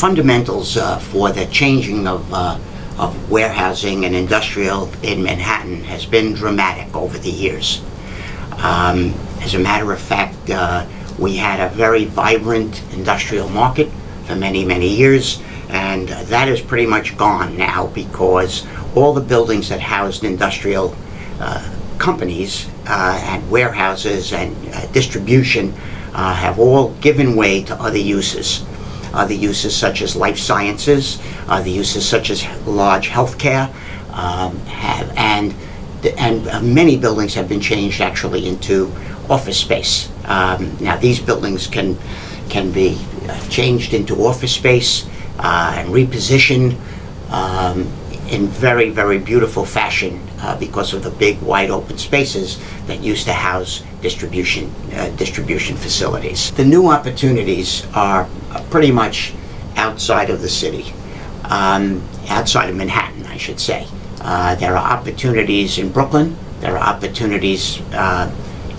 fundamentals for the changing of warehousing and industrial in Manhattan has been dramatic over the years. As a matter of fact, we had a very vibrant industrial market for many, many years, and that is pretty much gone now because all the buildings that housed industrial companies and warehouses and distribution have all given way to other uses. Other uses such as life sciences, other uses such as large healthcare, and many buildings have been changed actually into office space. Now these buildings can be changed into office space and repositioned in very, very beautiful fashion because of the big wide open spaces that used to house distribution facilities. The new opportunities are pretty much outside of the city, outside of Manhattan, I should say. There are opportunities in Brooklyn, there are opportunities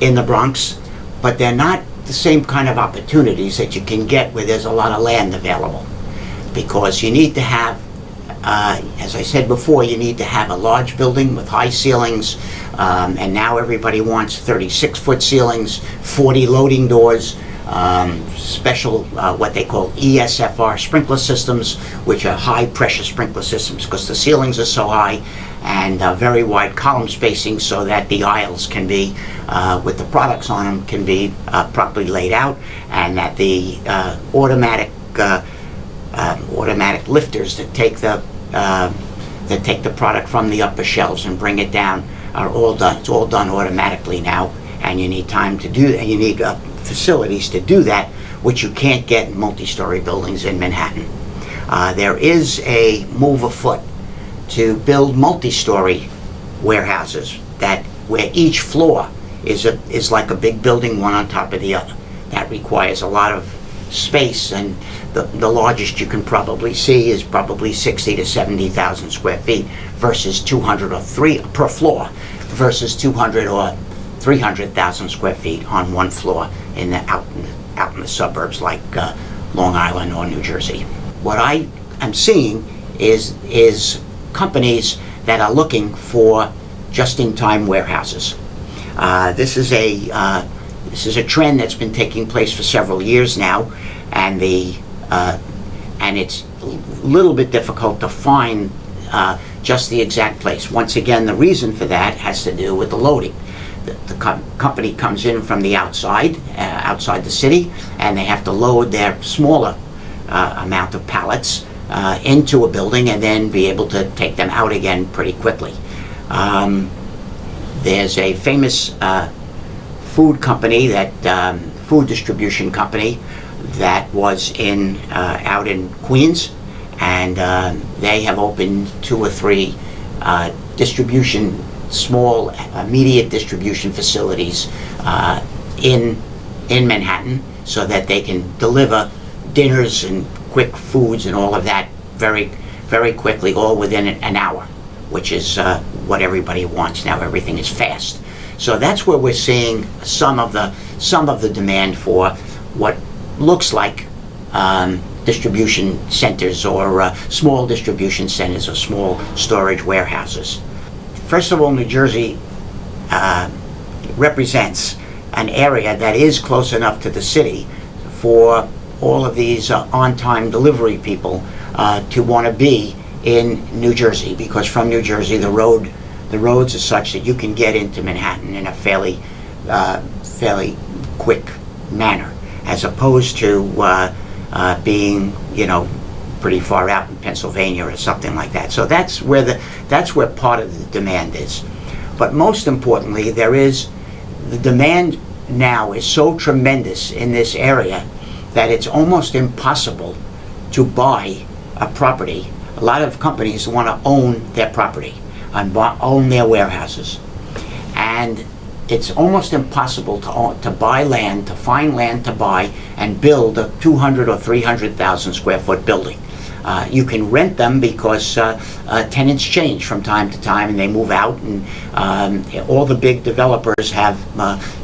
in the Bronx, but they're not the same kind of opportunities that you can get where there's a lot of land available. Because you need to have, as I said before, you need to have a large building with high ceilings, and now everybody wants 36-foot ceilings, 40 loading doors, special what they call ESFR sprinkler systems, which are high pressure sprinkler systems because the ceilings are so high, and very wide column spacing so that the aisles can be, with the products on them, can be properly laid out, and that the automatic lifters that take the product from the upper shelves and bring it down are all done. It's all done automatically now, and you need time to do that. You need facilities to do that, which you can't get in multi-story buildings in Manhattan. There is a move afoot to build multi-story warehouses where each floor is like a big building, one on top of the other. That requires a lot of space, and the largest you can probably see is probably 60 to 70,000 square feet versus 200 or 3 per floor versus 200 or 300,000 square feet on one floor out in the suburbs like Long Island or New Jersey. What I am seeing is companies that are looking for just-in-time warehouses. This is a trend that's been taking place for several years now, and it's a little bit difficult to find just the exact place. Once again, the reason for that has to do with the loading. The company comes in from the outside the city, and they have to load their smaller amount of pallets into a building and then be able to take them out again pretty quickly. There's a famous food distribution company that was out in Queens, and they have opened 2 or 3 small immediate distribution facilities in Manhattan, so that they can deliver dinners and quick foods and all of that very, very quickly, all within an hour, which is what everybody wants now. Everything is fast. So that's where we're seeing some of the demand for what looks like distribution centers or small distribution centers or small storage warehouses. First of all, New Jersey represents an area that is close enough to the city for all of these on-time delivery people to want to be in New Jersey, because from New Jersey the roads are such that you can get into Manhattan in a fairly quick manner, as opposed to being, pretty far out in Pennsylvania or something like that. So that's where part of the demand is. But most importantly, the demand now is so tremendous in this area that it's almost impossible to buy a property. A lot of companies want to own their property and own their warehouses, and it's almost impossible to buy land, to find land to buy and build a 200 or 300,000 square foot building. You can rent them because tenants change from time to time and they move out, and all the big developers have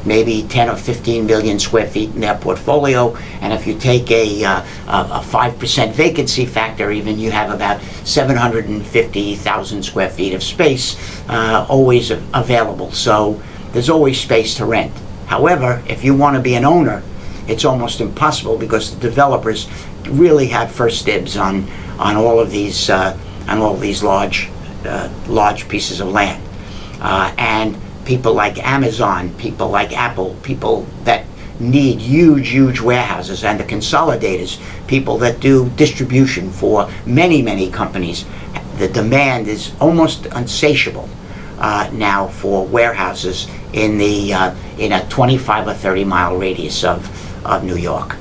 maybe 10 or 15 million square feet in their portfolio, and if you take a 5% vacancy factor even, you have about 750,000 square feet of space always available. So there's always space to rent. However, if you want to be an owner, it's almost impossible because the developers really have first dibs on all of these large pieces of land, and people like Amazon, people like Apple, people that need huge warehouses, and the consolidators, people that do distribution for many companies. The demand is almost insatiable now for warehouses in a 25 or 30 mile radius of New York.